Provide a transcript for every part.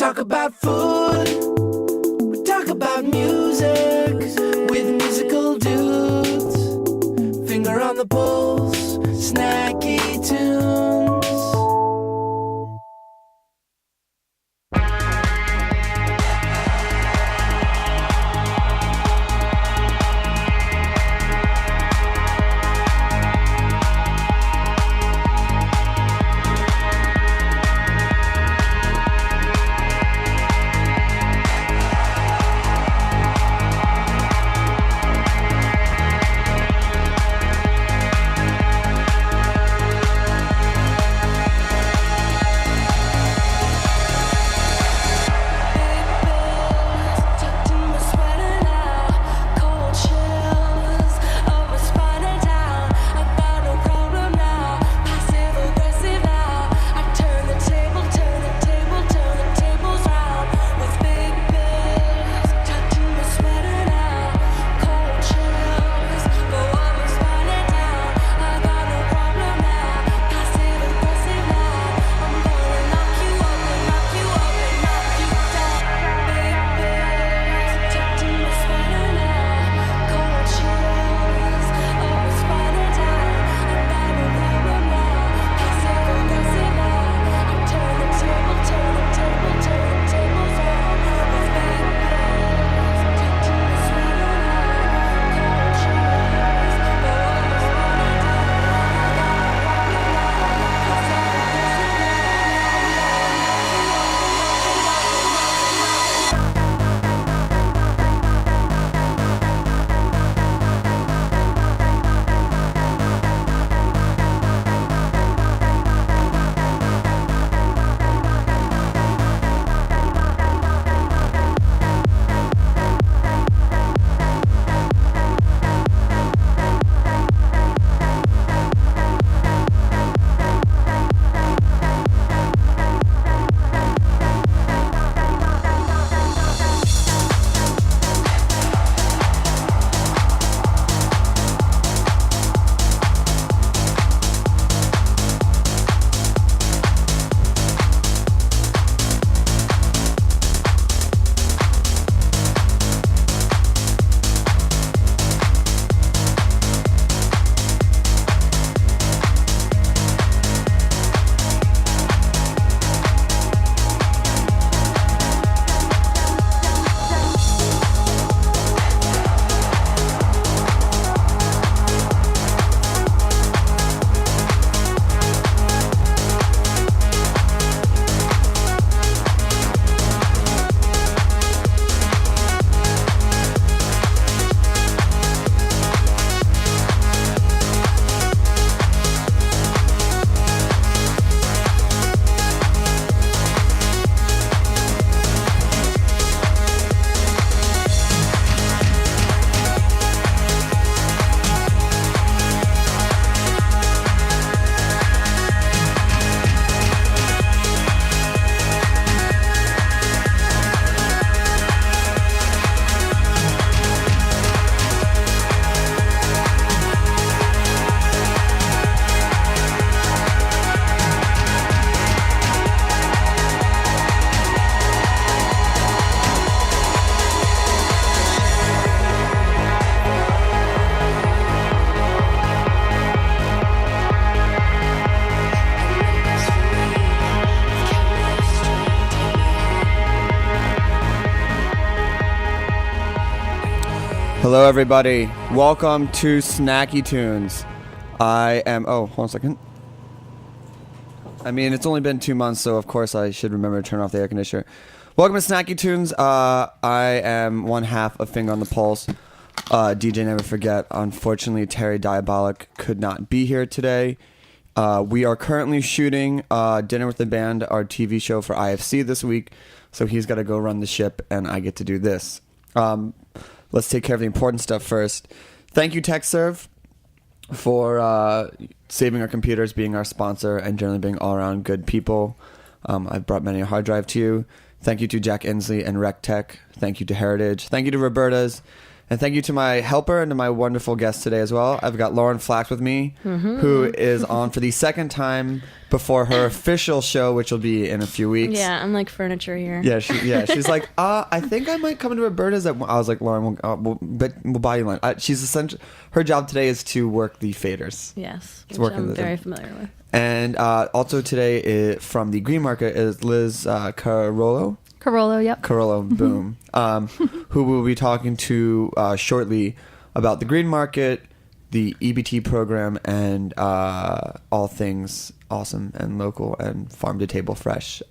Talk about food, we talk about music with musical dudes. Finger on the pulse, Snacky Tunes. Hello, everybody. Welcome to Snacky Tunes. I am... Oh, hold on a second. I mean, it's only been 2 months, so of course I should remember to turn off the air conditioner. Welcome to Snacky Tunes. I am one half of Finger on the Pulse. DJ Never Forget. Unfortunately, Terry Diabolic could not be here today. We are currently shooting Dinner with the Band, our TV show for IFC this week. So he's got to go run the ship, and I get to do this. Let's take care of the important stuff first. Thank you, TechServe, for saving our computers, being our sponsor, and generally being all-around good people. I've brought many a hard drive to you. Thank you to Jack Inslee and Rec Tech. Thank you to Heritage. Thank you to Roberta's. And thank you to my helper and to my wonderful guest today as well. I've got Lauren Flax with me, who is on for the second time before her official show, which will be in a few weeks. Yeah, I'm like furniture here. Yeah, she's like, I think I might come to Roberta's. I was like, Lauren, we'll buy you lunch. She's essentially, her job today is to work the faders. Yes, It's which working I'm with very them. familiar with. And also today from the Green Market is Liz Carollo. Yep. Boom. Who we'll be talking to shortly about the Green Market, the EBT program, and all things awesome and local and farm to table fresh.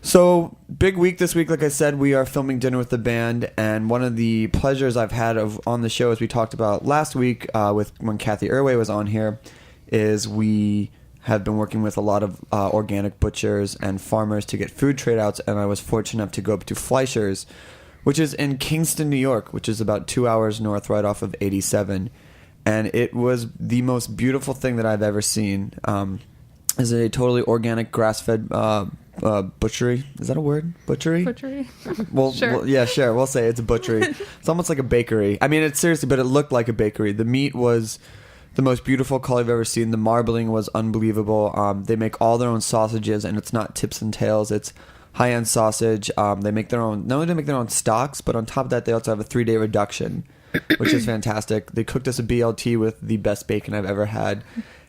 So big week this week. Like I said, we are filming Dinner with the Band, and one of the pleasures I've had on the show, as we talked about last week when Kathy Irway was on here, is we have been working with a lot of organic butchers and farmers to get food trade outs, and I was fortunate enough to go up to Fleischer's, which is in Kingston, New York, which is about 2 hours north, right off of 87. And it was the most beautiful thing that I've ever seen. It's a totally organic, grass-fed butchery. Is that a word? Butchery? Butchery. Well, Sure. yeah, sure. We'll say it's a butchery. It's almost like a bakery. I mean, it's seriously, but it looked like a bakery. The meat was the most beautiful color I've ever seen. The marbling was unbelievable. They make all their own sausages, and it's not tips and tails. It's high-end sausage. They make their own. Not only do they make their own stocks, but on top of that, they also have a 3-day reduction, which is fantastic. They cooked us a BLT with the best bacon I've ever had.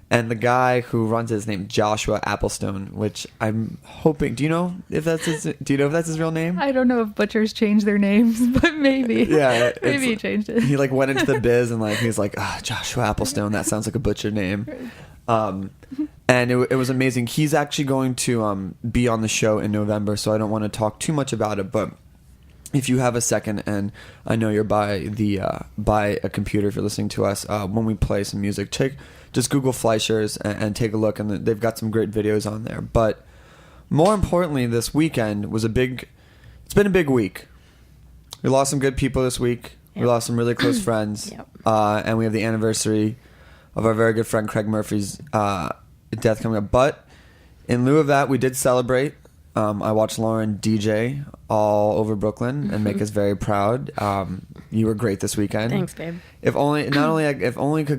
And the guy who runs it is named Joshua Applestone, which I'm hoping. Do you know if that's his real name? I don't know if butchers change their names, but maybe. Yeah, Maybe he changed it. He like went into the biz and he's like, Joshua Applestone. That sounds like a butcher name. And it was amazing. He's actually going to be on the show in November, so I don't want to talk too much about it. But if you have a second, and I know you're by a computer if you're listening to us, when we play some music, just Google Fleischer's and take a look, and they've got some great videos on there. But more importantly, this weekend was it's been a big week. We lost some good people this week. Yep. We lost some really close friends. Yep. And we have the anniversary of our very good friend Craig Murphy's death coming up. But in lieu of that, we did celebrate. I watched Lauren DJ all over Brooklyn and make us very proud. You were great this weekend. Thanks, babe. If only could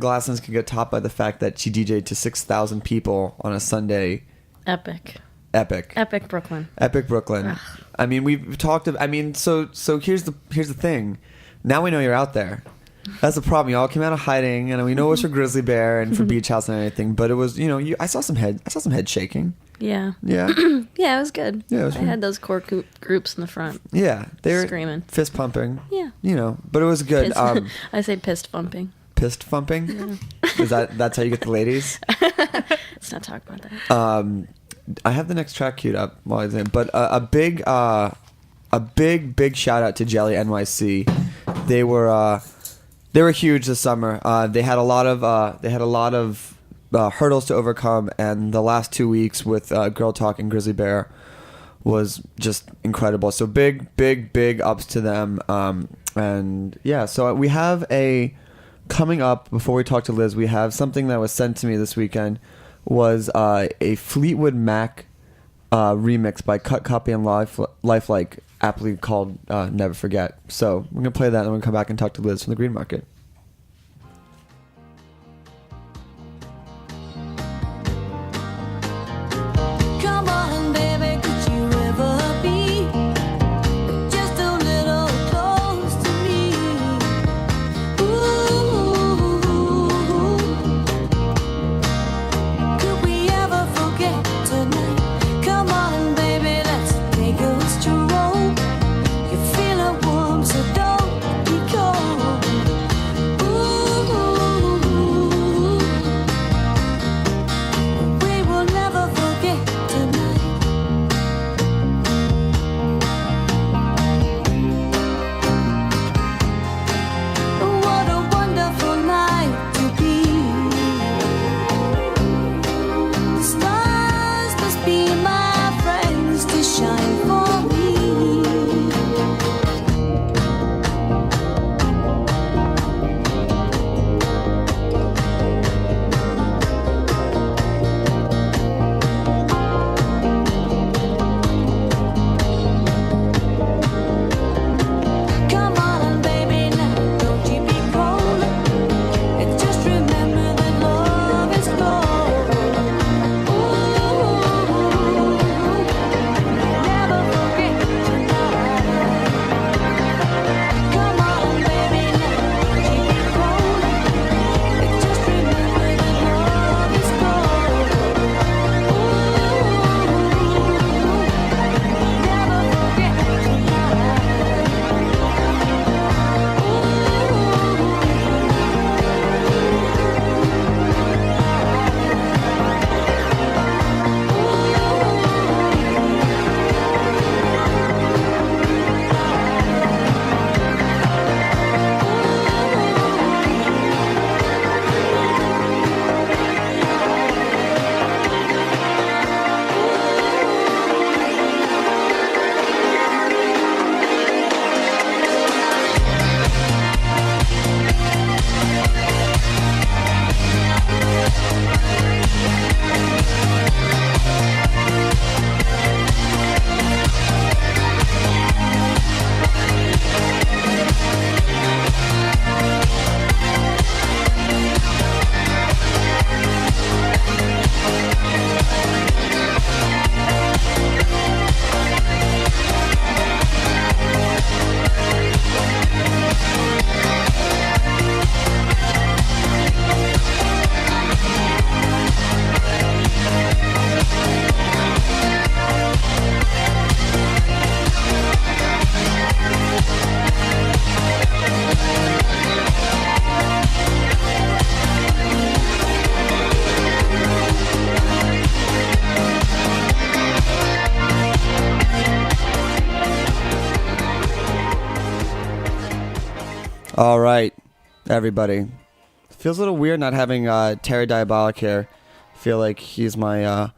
Glassons could get topped by the fact that she DJ'd to 6,000 people on a Sunday. Epic Brooklyn. Epic Brooklyn. I mean, we've talked. So here's the thing. Now we know you're out there. That's the problem. You all came out of hiding, and we know it was for Grizzly Bear and for Beach House and everything. But it was, I saw some head shaking. Yeah. Yeah. Yeah, it was good. Yeah, it was I fun. had those core groups in the front. Yeah, they were Screaming. fist pumping. Yeah. But it was good. I say pissed thumping. Pissed thumping. Yeah. That's how you get the ladies? Let's not talk about that. I have the next track queued up while I was in, but a big shout out to Jelly NYC. They were huge this summer. They had a lot of hurdles to overcome, and the last 2 weeks with Girl Talk and Grizzly Bear was just incredible. So big ups to them. And yeah, so we have coming up before we talk to Liz. We have something that was sent to me this weekend. Was a Fleetwood Mac remix by Cut Copy and Lifelike, aptly called Never Forget. So we're going to play that, and then we're going to come back and talk to Liz from the Green Market. Come on, baby, could you ever be just a little close to me? Ooh, could we ever forget tonight? Come on, baby, let's take a stroll. You're feeling warm, so don't be cold. All right, everybody. Feels a little weird not having Terry Diabolic here. I feel like he's my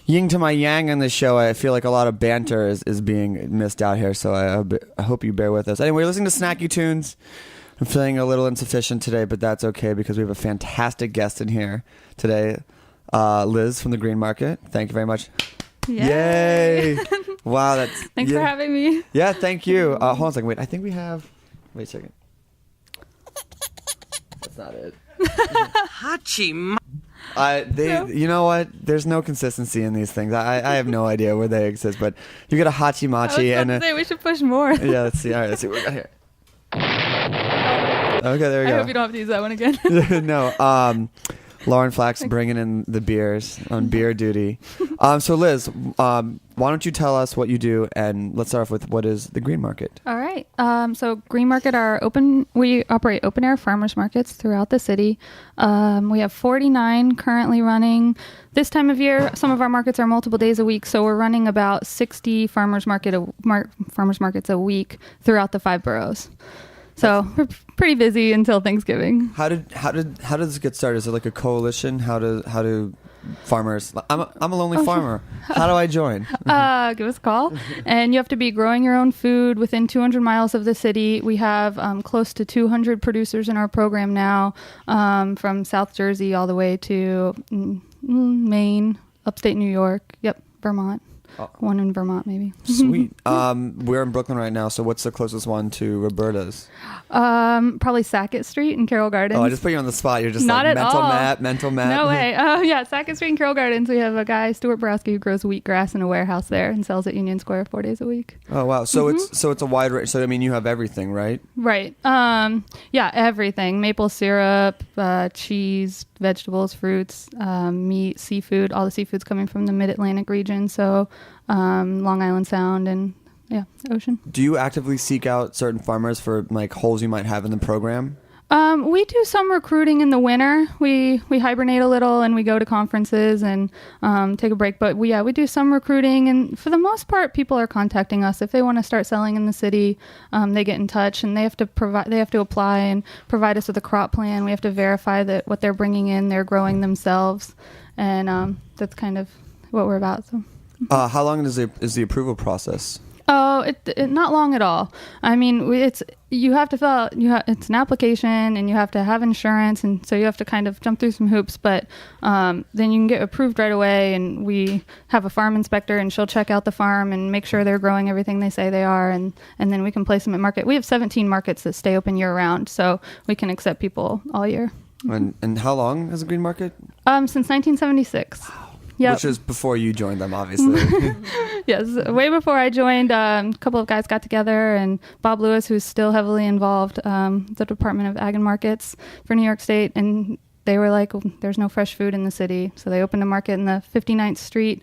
yin to my yang on this show. I feel like a lot of banter is being missed out here, so I hope you bear with us. Anyway, listening to Snacky Tunes. I'm feeling a little insufficient today, but that's okay because we have a fantastic guest in here today. Liz from the Green Market. Thank you very much. Yay! Wow, Thanks for having me. Yeah, thank you. Hold on a second. Wait, I think we have... Wait a second. That's not it. You know what? There's no consistency in these things. I have no idea where they exist, but you get a hachi machi I was about to say, we should push more. Yeah, let's see. All right, let's see what we got here. Okay, there we go. I hope you don't have to use that one again. No. Lauren Flax bringing in the beers on beer duty. So Liz, why don't you tell us what you do, and let's start off with what is the Green Market? All right. So Green Market we operate open air farmers markets throughout the city. We have 49 currently running. This time of year, some of our markets are multiple days a week, so we're running about 60 farmers markets a week throughout the 5 boroughs. So we're pretty busy until Thanksgiving. How does this get started? Is it like a coalition? How do farmers? I'm a lonely farmer. How do I join? Give us a call. And you have to be growing your own food within 200 miles of the city. We have close to 200 producers in our program now, from South Jersey all the way to Maine, upstate New York. Yep, Vermont. One in Vermont, maybe. Sweet. We're in Brooklyn right now, so what's the closest one to Roberta's? Probably Sackett Street and Carroll Gardens. Oh, I just put you on the spot. You're just Not like at all. mental map. No way. Yeah, Sackett Street and Carroll Gardens. We have a guy, Stuart Borowski, who grows wheatgrass in a warehouse there and sells at Union Square 4 days a week. Oh wow. So it's a wide range. So I mean, you have everything, right? Right. Yeah, everything. Maple syrup, cheese, vegetables, fruits, meat, seafood. All the seafood's coming from the Mid-Atlantic region. So Long Island Sound and ocean. Do you actively seek out certain farmers for like holes you might have in the program? We do some recruiting in the winter. We hibernate a little and we go to conferences and take a break. But we do some recruiting, and for the most part, people are contacting us if they want to start selling in the city. They get in touch and they have to apply and provide us with a crop plan. We have to verify that what they're bringing in, they're growing themselves, and that's kind of what we're about. So. How long is the approval process? Oh, it not long at all. I mean, you have to fill out. It's an application, and you have to have insurance, and so you have to kind of jump through some hoops. But then you can get approved right away, and we have a farm inspector, and she'll check out the farm and make sure they're growing everything they say they are, and then we can place them at market. We have 17 markets that stay open year round, so we can accept people all year. And how long has the Green Market? Since 1976. Wow. Yep. Which is before you joined them, obviously. Yes, way before I joined, a couple of guys got together, and Bob Lewis, who's still heavily involved, the Department of Ag and Markets for New York State, and they were like, there's no fresh food in the city. So they opened a market in the 59th Street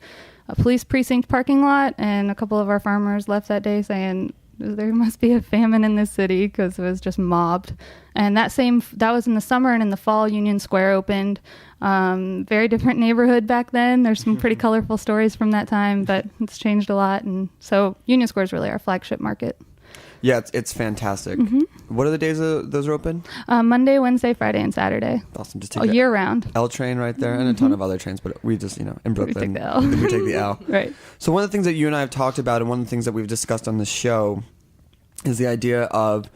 police precinct parking lot, and a couple of our farmers left that day saying, there must be a famine in this city, because it was just mobbed. And that was in the summer, and in the fall, Union Square opened. Very different neighborhood back then. There's some pretty colorful stories from that time, but it's changed a lot. And so Union Square is really our flagship market. Yeah, it's fantastic. Mm-hmm. What are the days those are open? Monday, Wednesday, Friday, and Saturday. Awesome. Just take year round. L train right there, and a ton of other trains, but we just, in Brooklyn, we take the L. We take the L. Right. So one of the things that you and I have talked about, and one of the things that we've discussed on the show, is the idea of,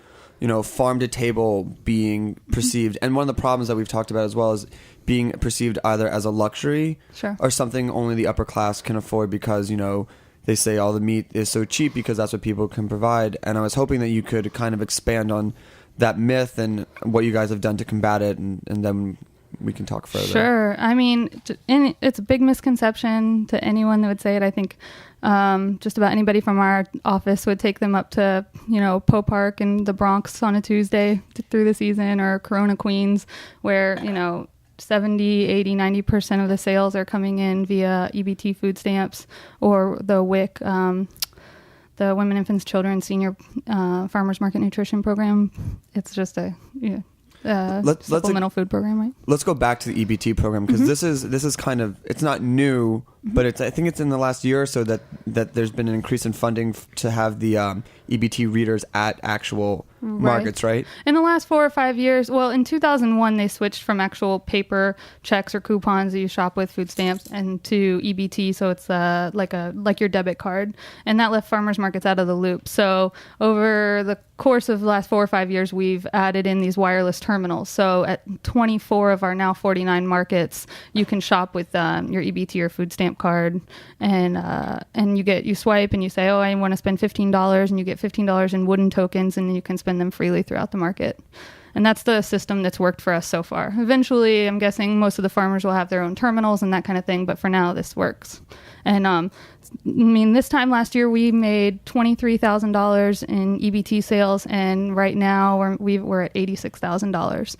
farm to table being perceived, and one of the problems that we've talked about as well is being perceived either as a luxury or something only the upper class can afford because, they say all the meat is so cheap because that's what people can provide. And I was hoping that you could kind of expand on that myth and what you guys have done to combat it, and then we can talk further. Sure. I mean, it's a big misconception to anyone that would say it. I think just about anybody from our office would take them up to, Poe Park in the Bronx on a Tuesday through the season, or Corona, Queens, where, 70, 80, 90% of the sales are coming in via EBT food stamps, or the WIC, the Women, Infants, Children, Senior Farmers Market Nutrition Program. It's just a supplemental food program, right? Let's go back to the EBT program, because this is kind of, it's not new, but I think it's in the last year or so that there's been an increase in funding to have the EBT readers at actual markets, right? In the last 4 or 5 years, well, in 2001, they switched from actual paper checks or coupons that you shop with, food stamps, and to EBT, so it's like your debit card, and that left farmers markets out of the loop. So over the course of the last 4 or 5 years, we've added in these wireless terminals. So at 24 of our now 49 markets, you can shop with your EBT or food stamp card, and you swipe and you say, oh, I want to spend $15, and you get $15 in wooden tokens, and then you can spend them freely throughout the market. And that's the system that's worked for us so far. Eventually, I'm guessing most of the farmers will have their own terminals and that kind of thing, but for now, this works. And this time last year, we made $23,000 in EBT sales, and right now we're at $86,000.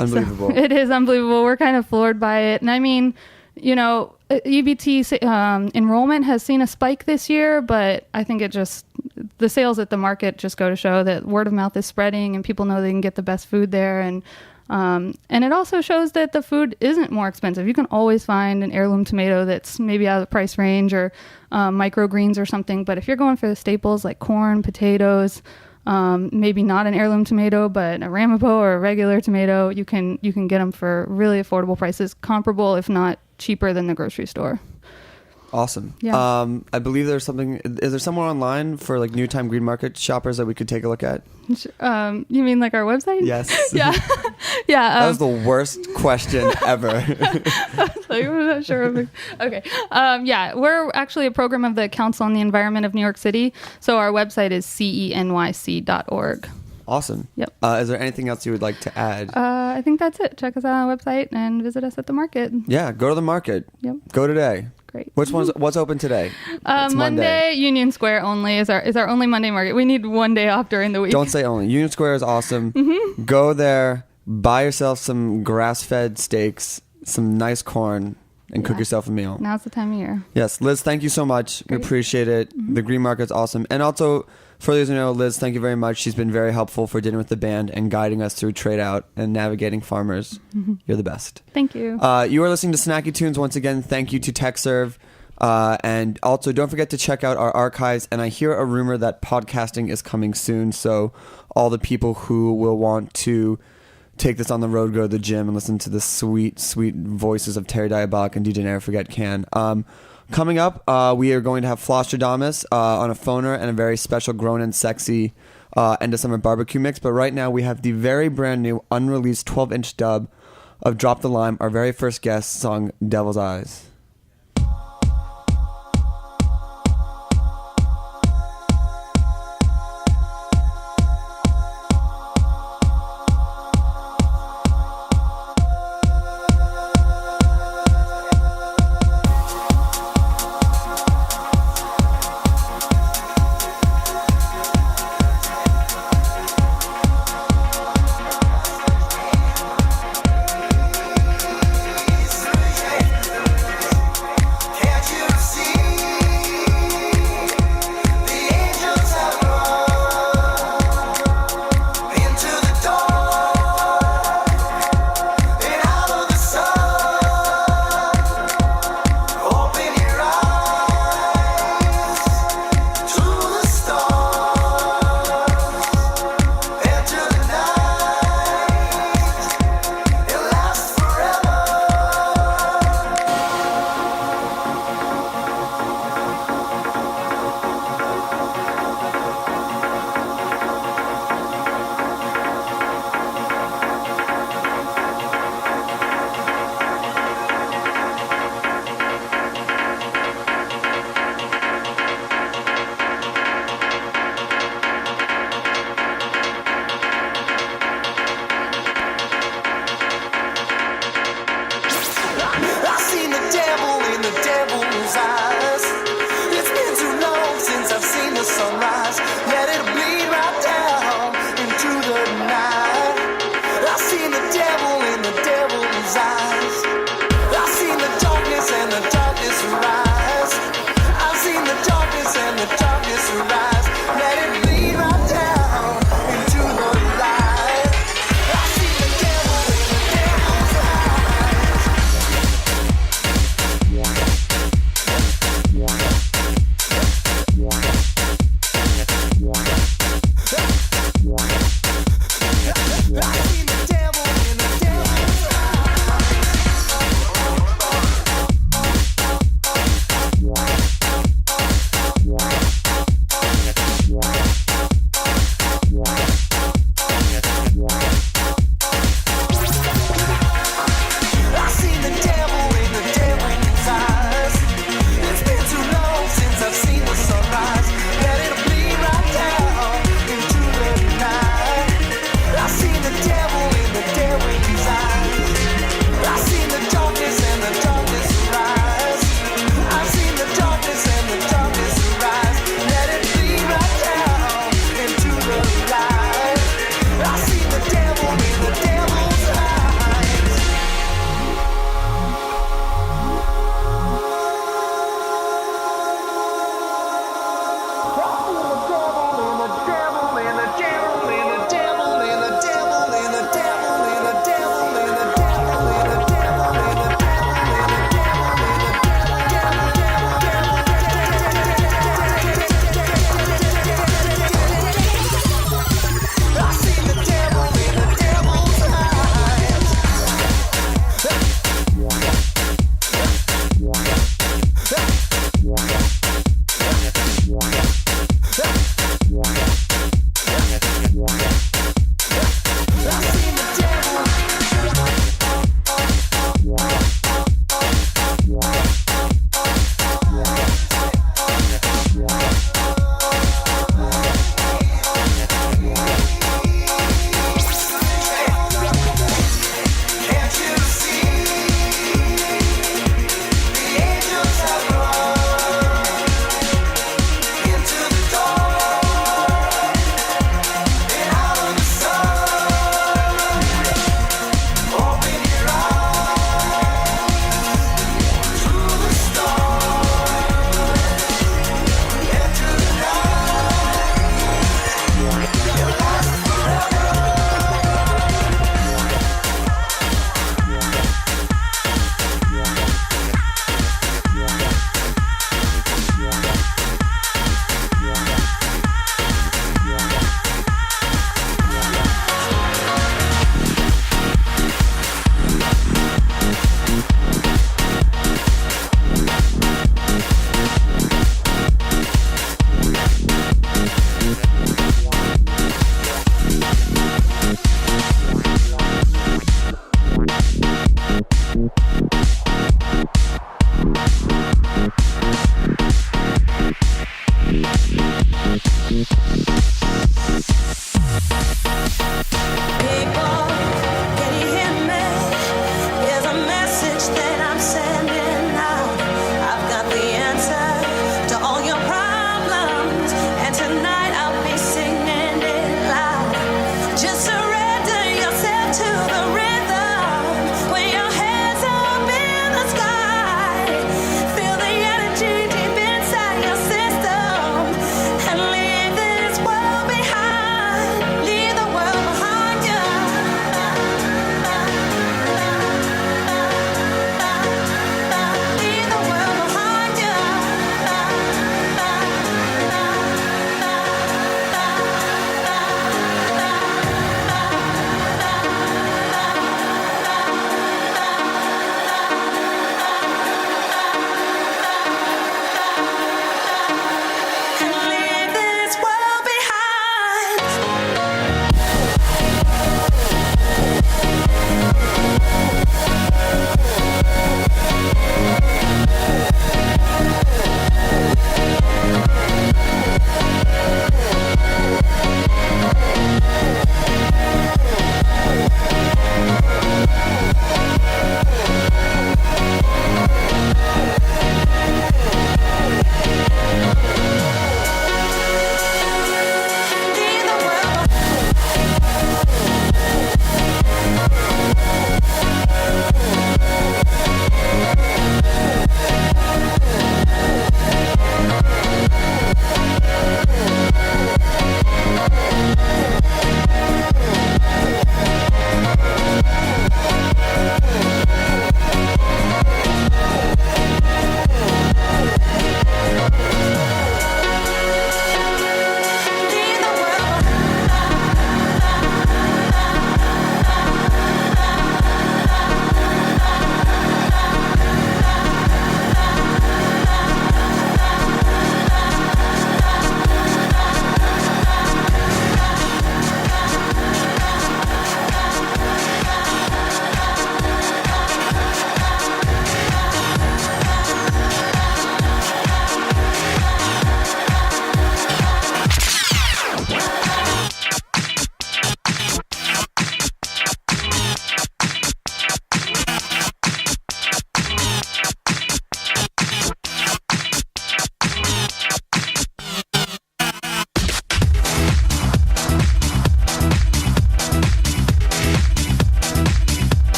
Unbelievable. So it is unbelievable. We're kind of floored by it. And I mean, EBT enrollment has seen a spike this year, but I think the sales at the market just go to show that word of mouth is spreading and people know they can get the best food there. And it also shows that the food isn't more expensive. You can always find an heirloom tomato that's maybe out of the price range, or microgreens or something. But if you're going for the staples like corn, potatoes, maybe not an heirloom tomato, but a Ramapo or a regular tomato, you can get them for really affordable prices, comparable, if not cheaper than the grocery store. Awesome. Yeah. I believe there's something. Is there somewhere online for like New Time Green Market shoppers that we could take a look at? You mean like our website? Yes. Yeah. Yeah. That was the worst question ever. I'm not sure. Okay. Yeah, we're actually a program of the Council on the Environment of New York City. So our website is cenyc.org. Awesome. Yep. Is there anything else you would like to add? I think that's it. Check us out on our website and visit us at the market. Yeah, go to the market. Yep. Go today. Great. What's open today? It's Monday, Union Square only is our only Monday market. We need one day off during the week. Don't say only. Union Square is awesome. Mm-hmm. Go there, buy yourself some grass-fed steaks, some nice corn, and cook yourself a meal. Now's the time of year. Yes, Liz, thank you so much. Great. We appreciate it. Mm-hmm. The Green Market's awesome. And also, for those who know, Liz, thank you very much. She's been very helpful for dinner with the band and guiding us through trade out and navigating farmers. Mm-hmm. You're the best. Thank you. You are listening to Snacky Tunes. Once again, thank you to TechServe. And also, don't forget to check out our archives. And I hear a rumor that podcasting is coming soon. So all the people who will want to take this on the road, go to the gym and listen to the sweet, sweet voices of Terry Diabolic and DJ Never Forget can. Coming up, we are going to have Flosstradamus on a phoner and a very special Grown and Sexy end of summer barbecue mix. But right now, we have the very brand new unreleased 12-inch dub of Drop the Lime, our very first guest song, Devil's Eyes.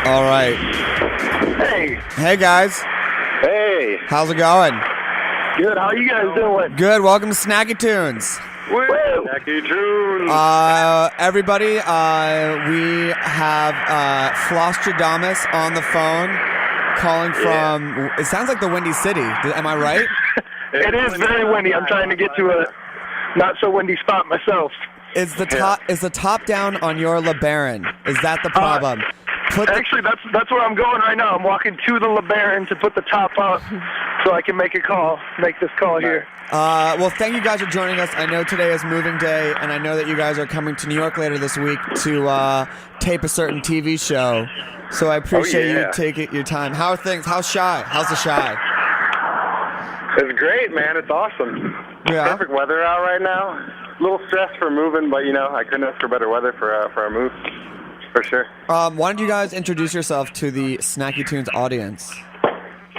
All right. Hey. Hey, guys. Hey. How's it going? Good. How you guys doing? Good. Welcome to Snacky Tunes. Woo! Snacky Tunes. Everybody, we have Flosstradamus on the phone calling from, it sounds like the Windy City. Am I right? It is very windy. I'm trying to get to a not so windy spot myself. Is the top down on your LeBaron? Is that the problem? Actually, that's where I'm going right now. I'm walking to the LeBaron to put the top up so I can make this call here. Well, thank you guys for joining us. I know today is moving day, and I know that you guys are coming to New York later this week to tape a certain TV show. So I appreciate you taking your time. How are things? How's Shy? How's the Shy? It's great, man. It's awesome. Yeah. Perfect weather out right now. A little stressed for moving, but, I couldn't ask for better weather for our move, for sure. Why don't you guys introduce yourself to the Snacky Tunes audience?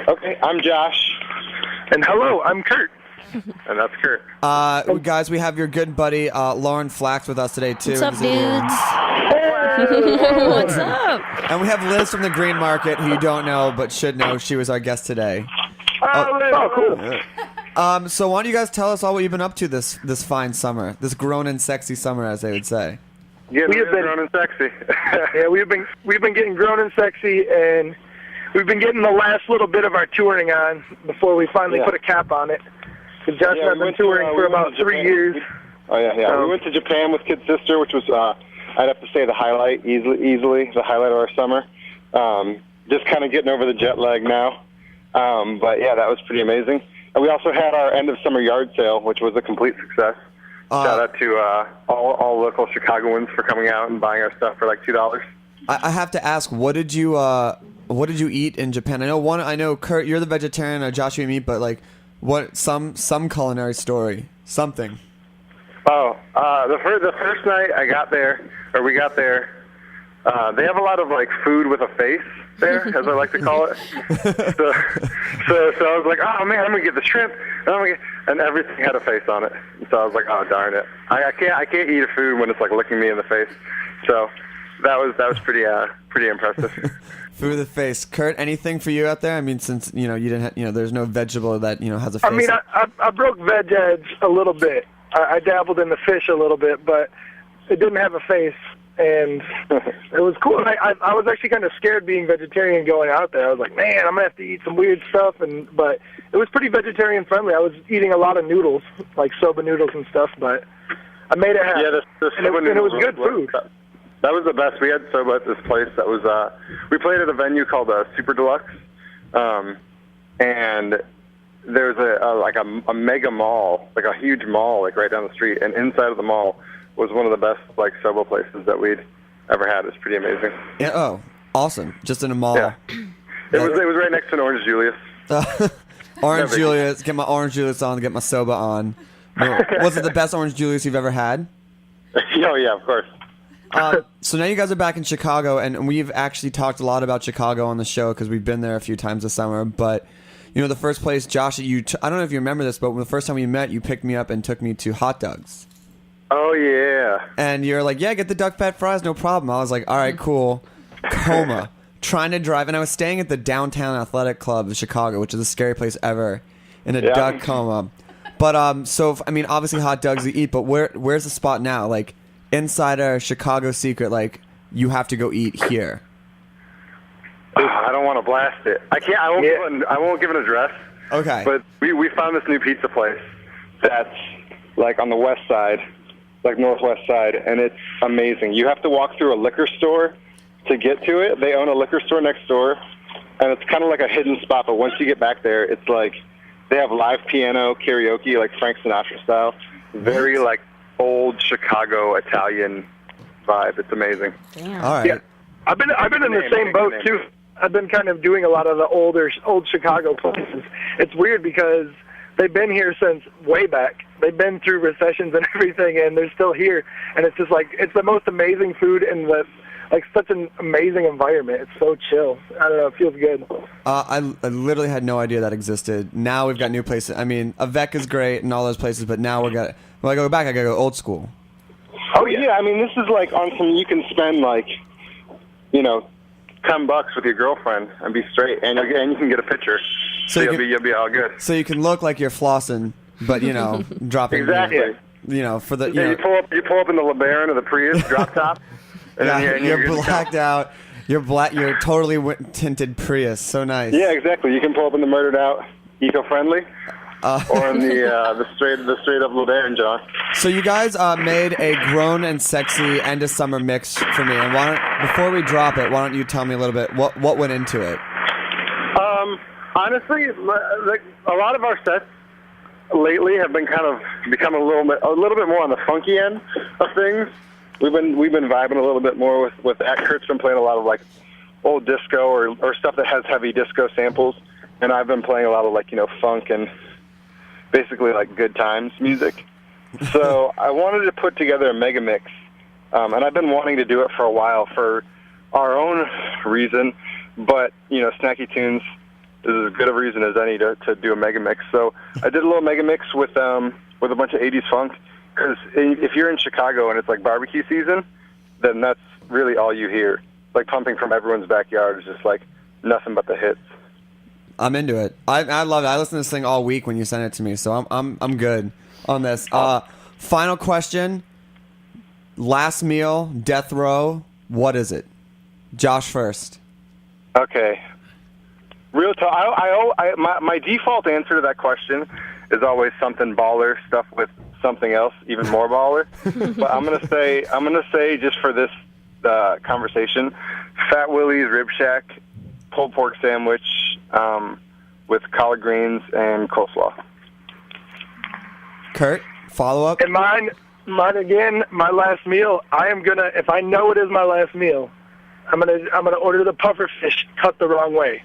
Okay, I'm Josh. And hello, I'm Kurt. And that's Kurt. Guys, we have your good buddy Lauren Flax with us today, too. What's up, dudes? What's up? And we have Liz from the Green Market, who you don't know but should know. She was our guest today. Oh, cool. So why don't you guys tell us all what you've been up to this fine summer, this grown and sexy summer, as they would say. We have been grown and sexy. Yeah, we've been getting grown and sexy, and we've been getting the last little bit of our touring on before we finally put a cap on it. Because Josh and I have been touring for about 3 years. Oh yeah. We went to Japan with Kid Sister, which was I'd have to say the highlight, easily the highlight of our summer. Just kind of getting over the jet lag now. But yeah, that was pretty amazing. And we also had our end of summer yard sale, which was a complete success. Shout out to all local Chicagoans for coming out and buying our stuff for like $2. I have to ask, what did you eat in Japan? I know Kurt, you're the vegetarian. Josh, you eat meat, but like, what some culinary story, something. Oh, the first night we got there, they have a lot of like food with a face there, as I like to call it. So I was like, oh man, I'm gonna get the shrimp, and everything had a face on it. So I was like, oh darn it, I can't eat a food when it's like looking me in the face. So that was pretty impressive. Food with a face. Kurt, anything for you out there? I mean, since you didn't there's no vegetable that has a face. I mean, I broke veg edge a little bit. I dabbled in the fish a little bit, but it didn't have a face. And it was cool. I was actually kind of scared being vegetarian going out there. I was like, man, I'm going to have to eat some weird stuff. But it was pretty vegetarian friendly. I was eating a lot of noodles, like soba noodles and stuff, but I made it happen. Yeah, and it was good food. That was the best. We had soba at this place. That was we played at a venue called Super Deluxe. And there's a mega mall, like a huge mall, like right down the street. And inside of the mall was one of the best like soba places that we'd ever had. It was pretty amazing. Yeah. Oh, awesome! Just in a mall. Yeah. It was right next to an Orange Julius. Orange Julius. Get my Orange Julius on. Get my soba on. Was it the best Orange Julius you've ever had? Oh yeah, of course. So now you guys are back in Chicago, and we've actually talked a lot about Chicago on the show because we've been there a few times this summer. But the first place, Josh, I don't know if you remember this, but the first time we met, you picked me up and took me to Hot Dogs. Oh, yeah. And you're like, yeah, get the duck fat fries, no problem. I was like, all right, cool. Coma. Trying to drive. And I was staying at the Downtown Athletic Club of Chicago, which is the scary place ever, in a duck coma. But, obviously hot dogs to eat, but where's the spot now? Like, insider Chicago secret, like, you have to go eat here. I don't want to blast it. I won't give an address. Okay. But we found this new pizza place that's, like, on the west side. Like northwest side, and it's amazing. You have to walk through a liquor store to get to it. They own a liquor store next door, and it's kind of like a hidden spot, but once you get back there, it's like they have live piano, karaoke, like Frank Sinatra style. Very like old Chicago Italian vibe. It's amazing. Damn. All right. Yeah, I've been in the same boat too. I've been kind of doing a lot of the old Chicago places. It's weird because they've been here since way back. They've been through recessions and everything, and they're still here. And it's just like, it's the most amazing food and such an amazing environment. It's so chill. I don't know. It feels good. I literally had no idea that existed. Now we've got new places. I mean, Avec is great and all those places, but now when I go back, I got to go old school. Oh, yeah. I mean, this is like on some, you can spend like, $10 with your girlfriend and be straight, and you can get a picture. So you'll be all good. So you can look like you're flossing, but dropping. Exactly. For the you pull up in the LeBaron or the Prius drop top. And you're blacked out. You're black. You're totally tinted Prius. So nice. Yeah, exactly. You can pull up in the murdered out, eco-friendly, or in the straight up LeBaron, John. So you guys made a grown and sexy end of summer mix for me. And before we drop it, why don't you tell me a little bit what went into it? Honestly, like a lot of our sets lately have been kind of becoming a little bit more on the funky end of things. We've been vibing a little bit more with that. Kurt's been playing a lot of like old disco or stuff that has heavy disco samples, and I've been playing a lot of like funk and basically like good times music. So I wanted to put together a mega mix, and I've been wanting to do it for a while for our own reason, but Snacky Tunes is as good of a reason as any to do a mega mix. So I did a little mega mix with a bunch of 80s funk, because if you're in Chicago and it's like barbecue season, then that's really all you hear. Like pumping from everyone's backyard is just like nothing but the hits. I'm into it. I love it. I listened to this thing all week when you sent it to me, so I'm good on this. Final question. Last meal, death row. What is it? Josh first. Okay. Real talk. My default answer to that question is always something baller stuff with something else even more baller. But I'm gonna say just for this conversation, Fat Willie's Rib Shack pulled pork sandwich with collard greens and coleslaw. Kurt, follow up. And mine again. My last meal. I am gonna, if I know it is my last meal, I'm gonna order the puffer fish cut the wrong way.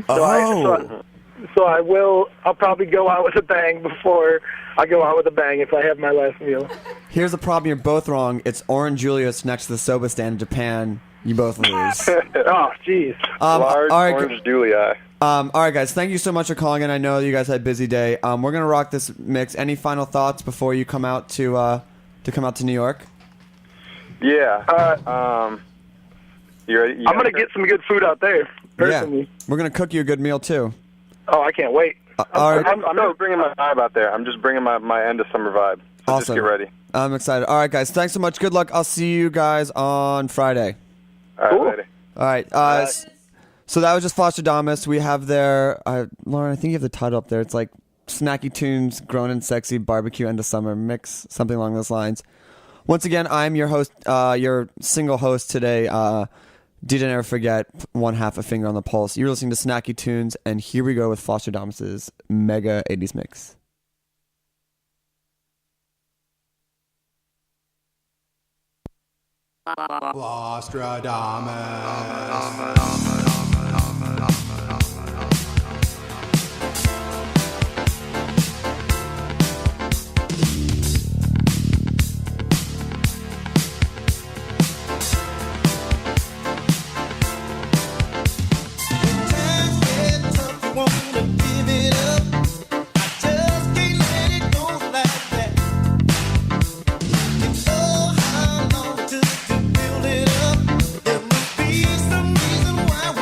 So I'll probably go out with a bang before I go out with a bang if I have my last meal. Here's the problem. You're both wrong. It's Orange Julius next to the soba stand in Japan. You both lose. Oh, jeez. Large Orange Julia. All right, guys. Thank you so much for calling in. I know you guys had a busy day. We're gonna rock this mix. Any final thoughts before you come out to New York? Yeah. You ready? I'm gonna get some good food out there. Personally. Yeah. We're gonna cook you a good meal too. Oh, I can't wait. I'm not bringing my vibe out there. I'm just bringing my end of summer vibe. So Awesome. Just get ready. I'm excited. All right, guys. Thanks so much. Good luck. I'll see you guys on Friday. All right, later. All right. So that was just Flosstradamus. We have their Lauren. I think you have the title up there. It's like Snacky Tunes, Grown and Sexy Barbecue End of Summer Mix, something along those lines. Once again, I'm your host, your single host today. Didn't ever forget, one half a finger on the pulse. You're listening to Snacky Tunes, and here we go with Flosstradamus' mega 80s mix. Flosstradamus. Some reason why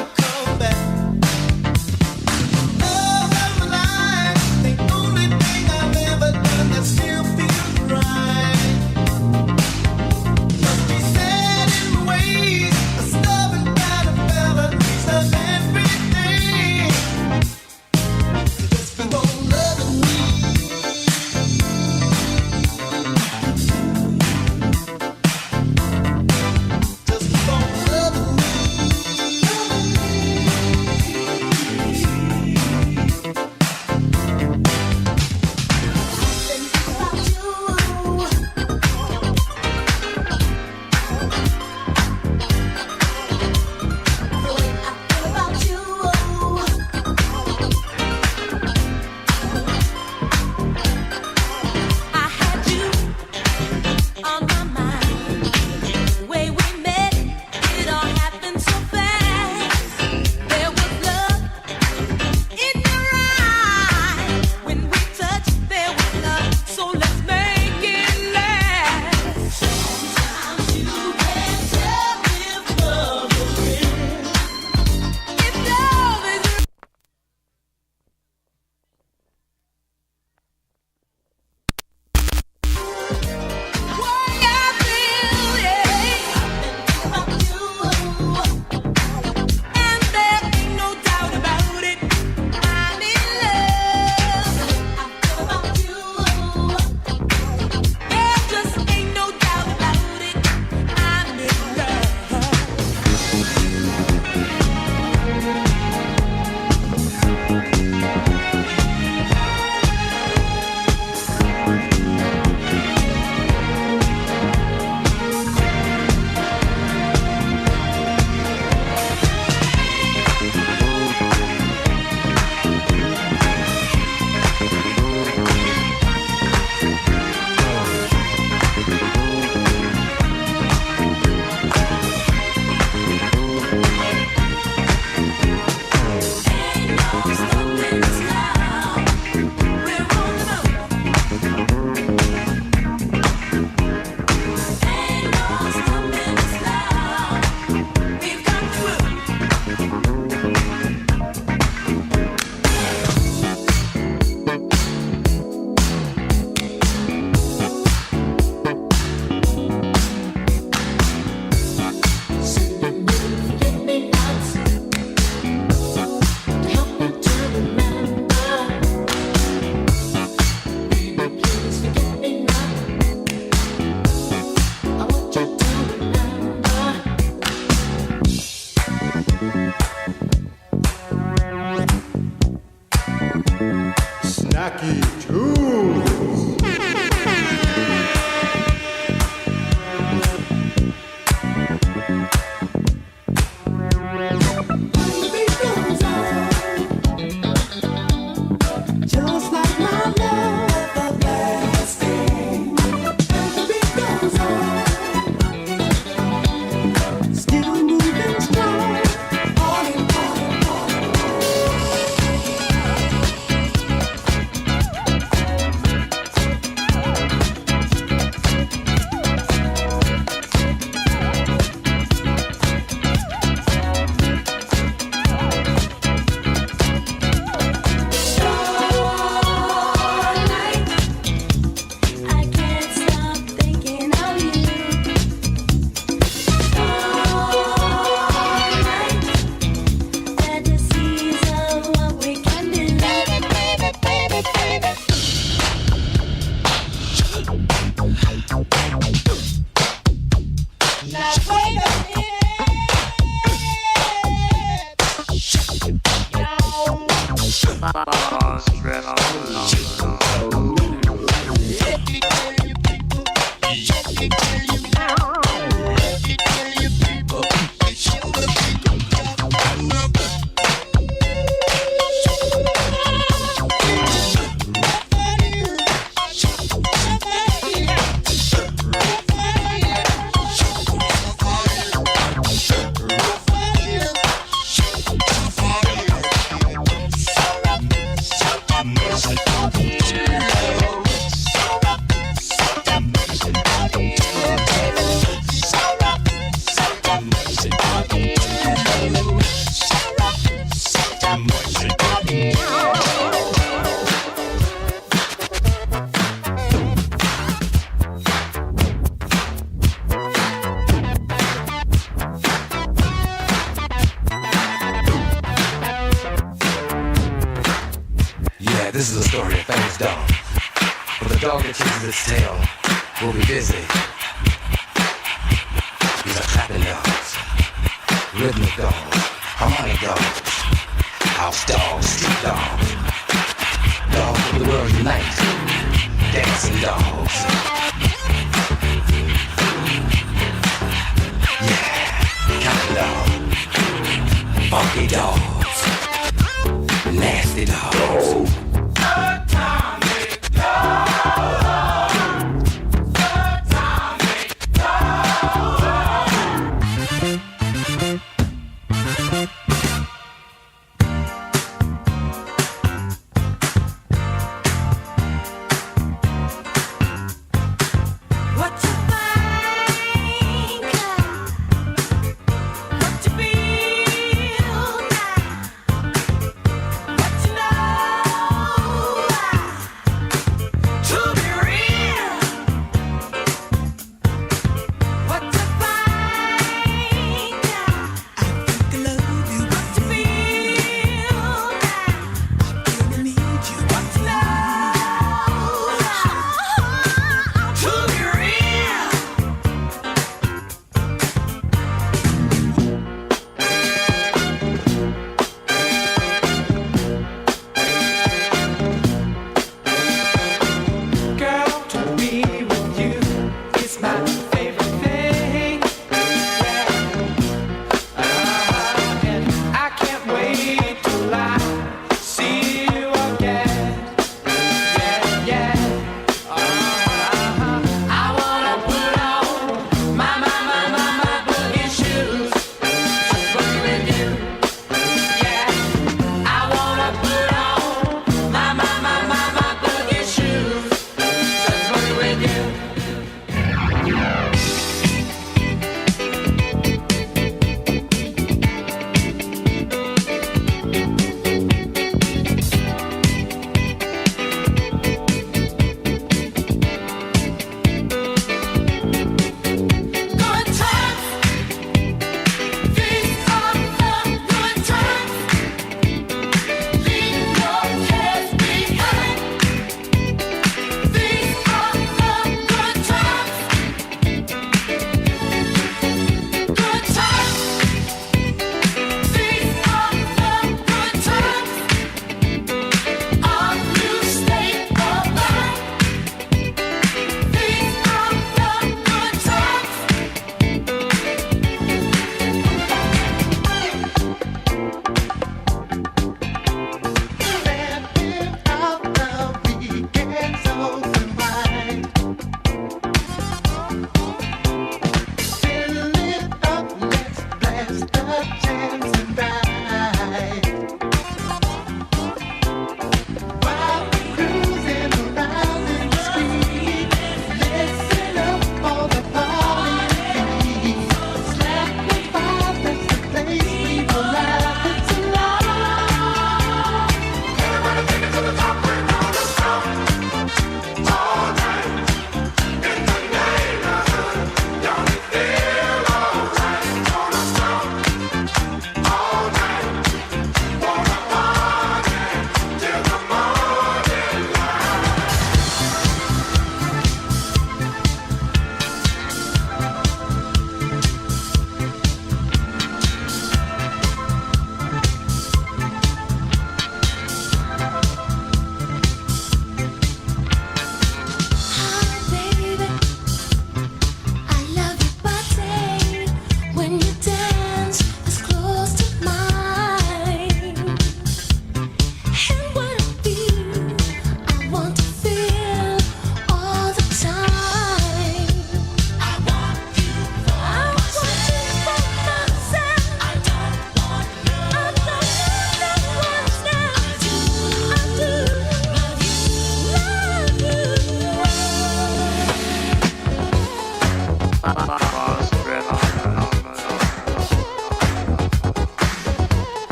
Snacky Tunes. Just like my love everlasting. The beat goes on. Still moving strong. On and on and on. I can't stop thinking of you. Starlight, fantasies of what we can do. Now wait a Yeah, this is a story of famous dog. But the dog that chases its tail will be busy. These are clapping dogs, rhythmic dogs, harmonic dogs, house dogs, street dogs, dogs of the world unite, dancing dogs. Yeah, counting dogs, funky dogs, nasty dogs. What you think, what you feel now.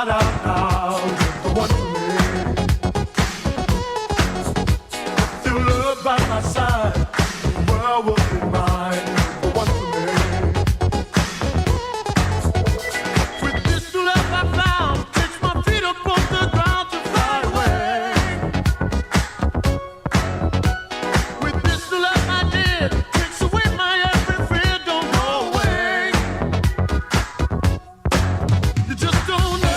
now, you're the one for me. Feel love by my side, the world will be mine, you're the one for me. With this new love I found, takes my feet up off the ground to fly away. With this new love I did, takes away my every fear, don't go away. You just don't know.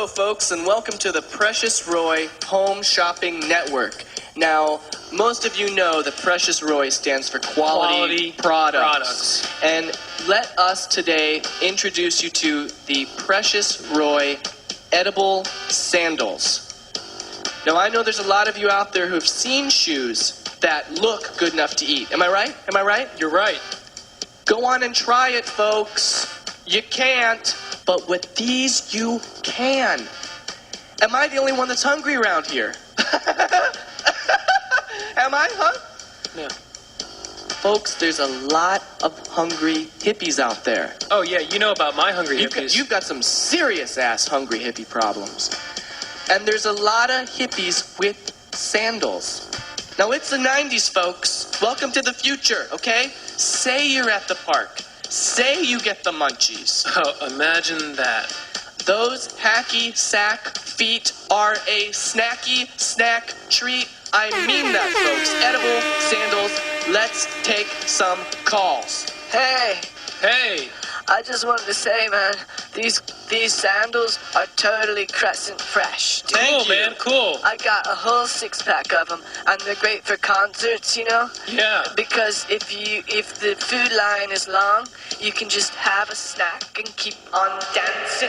folks, and welcome to the Precious Roy Home Shopping Network. Now, most of you know that Precious Roy stands for quality products. And let us today introduce you to the Precious Roy edible sandals. Now, I know there's a lot of you out there who have seen shoes that look good enough to eat. Am I right? Am I right? You're right. Go on and try it, folks. You can't, but with these, you can. Am I the only one that's hungry around here? Am I, huh? No. Folks, there's a lot of hungry hippies out there. Oh, yeah, you know about my hungry hippies. You've got some serious-ass hungry hippie problems. And there's a lot of hippies with sandals. Now, it's the 90s, folks. Welcome to the future, okay? Say you're at the park. Say you get the munchies. Oh, imagine that. Those hacky sack feet are a snacky snack treat. I mean that, folks. Edible sandals. Let's take some calls. Hey, Hey, I just wanted to say, man, these sandals are totally Crescent fresh. Dude. cool, man, cool. I got a whole 6-pack of them, and they're great for concerts, you know? Yeah. Because if the food line is long, you can just have a snack and keep on dancing.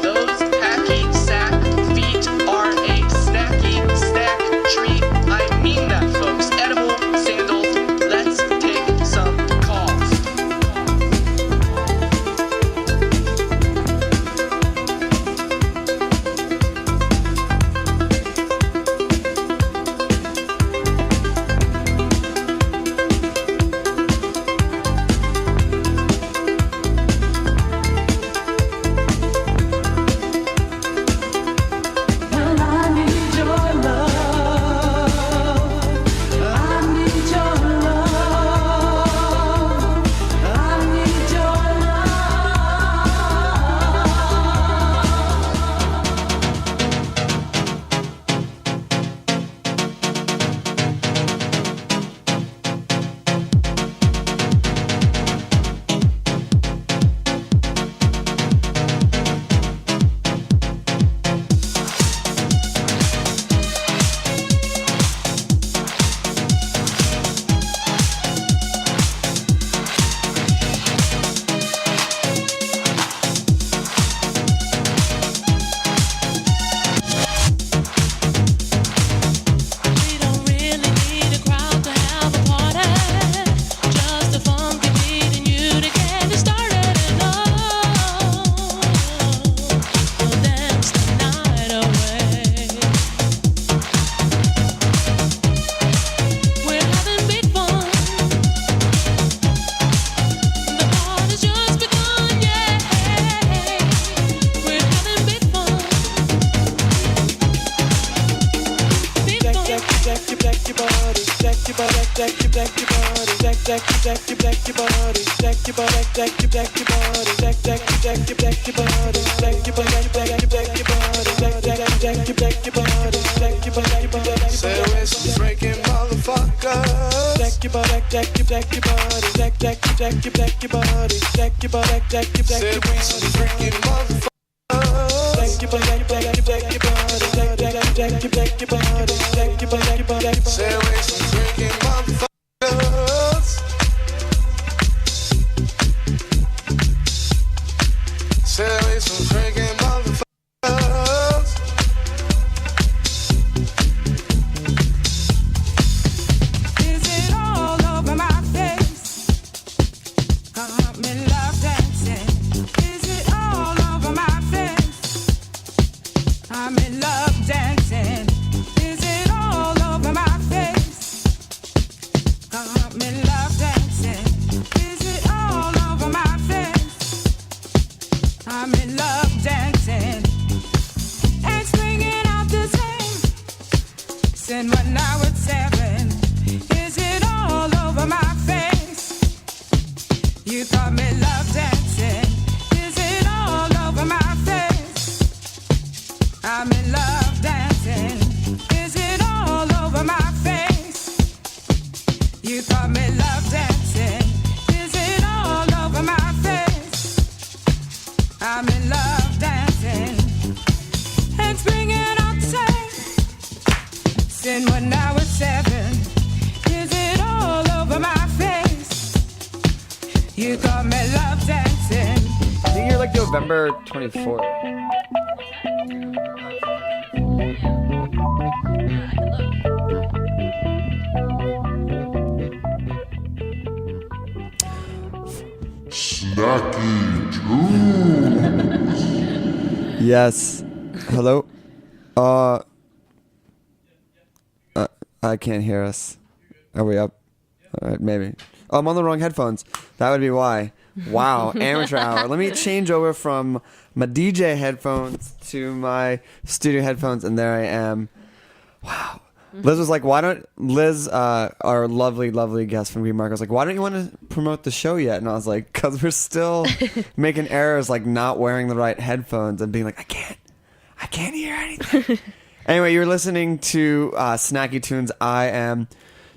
Those hacky sack feet are a snacky snack treat. I mean that, folks. Edible sandals. Let's take some calls. Well, I need your love. I need your love. I need your We don't really need a crowd to have a party. Just a funky beat and you to get it started. And we'll dance the night away. We're having big fun. The party's just begun, yeah. We're having big fun. Say we're some freaking motherfuckers. Say we some freaking motherfuckers. Say we some freaking motherfuckers. Say we some freaking motherfuckers. Is it all over my face? Got me love dancing. Is it all over my face? I'm in love dancing. Is it all over my face? Got me love dancing. Is it all over my face? I'm in Sin when I was 7. Is it all over my face? You caught me love dancing. Is it all over my face? I'm in love dancing. Is it all over my face? You caught me love dancing. Is it all over my face? I'm in love dancing. And springing outside. Sin when I was 7. Is it all over my face? You caught me love dancing. I think you're like November 24th. Snacky Tunes. Yes. Hello? I can't hear us. Are we up? All right, maybe. Oh, I'm on the wrong headphones. That would be why. Wow, amateur hour. Let me change over from my DJ headphones to my studio headphones, and there I am. Wow. Liz was like, why don't... Liz, our lovely, lovely guest from Green Market, was like, why don't you want to promote the show yet? And I was like, because we're still making errors, like not wearing the right headphones and being like, I can't hear anything. Anyway, you're listening to Snacky Tunes. I am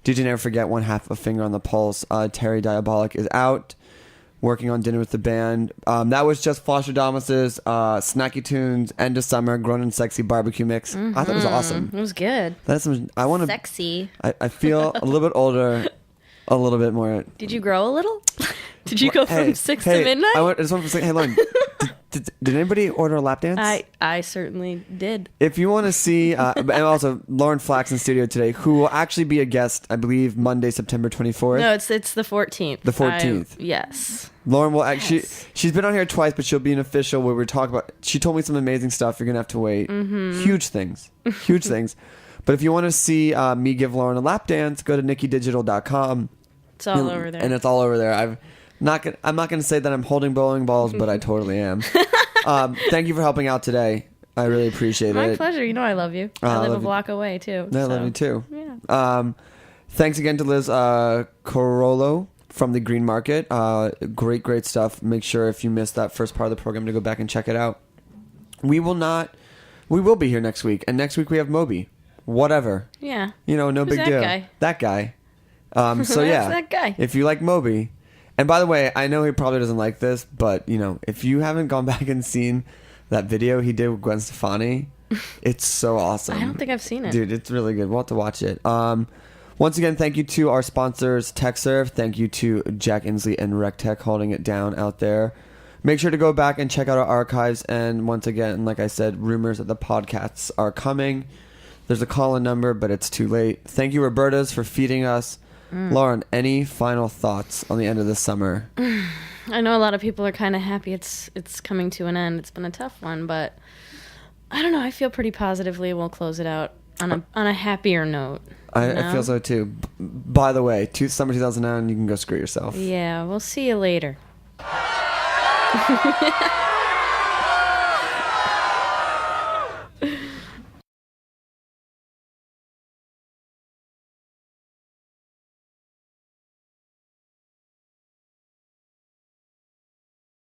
DJ Never Forget, one half a finger on the pulse. Terry Diabolic is out working on Dinner with the Band. That was just Flosstradamus' Snacky Tunes End of Summer Grown and Sexy Barbecue Mix. I thought it was awesome. It was good. That's some, I want to sexy. I feel a little bit older, a little bit more. Did you grow a little? Did you go from 6 to midnight? I just want to say, hey, Lauren, did anybody order a lap dance? I certainly did. If you want to see, and also Lauren Flax in studio today, who will actually be a guest, I believe, Monday, September 24th. No, it's the 14th. The 14th. Yes. Lauren will actually, she's been on here twice, but she'll be an official where we're talking about, she told me some amazing stuff. You're going to have to wait. Mm-hmm. Huge things. But if you want to see me give Lauren a lap dance, go to nickydigital.com. It's all over there. And it's all over there. I'm not going to say that I'm holding bowling balls, but I totally am. Thank you for helping out today. I really appreciate it. My pleasure. You know I love you. I live a block away, too. I love you, too. Yeah. Thanks again to Liz Carollo from the Green Market. Great stuff. Make sure if you missed that first part of the program to go back and check it out. We will be here next week. And next week we have Moby. Whatever. Yeah. No Who's big that deal. Guy? That guy. So yeah. That guy. If you like Moby. And by the way, I know he probably doesn't like this, but if you haven't gone back and seen that video he did with Gwen Stefani, it's so awesome. I don't think I've seen it. Dude, it's really good. We'll have to watch it. Once again, thank you to our sponsors, TechServe. Thank you to Jack Inslee and RecTech holding it down out there. Make sure to go back and check out our archives. And once again, like I said, rumors that the podcasts are coming. There's a call-in number, but it's too late. Thank you, Roberta's, for feeding us. Lauren, any final thoughts on the end of the summer? I know a lot of people are kind of happy it's coming to an end. It's been a tough one, but I don't know. I feel pretty positively we'll close it out on a happier note. I feel so too. By the way, summer 2009, you can go screw yourself. Yeah, we'll see you later.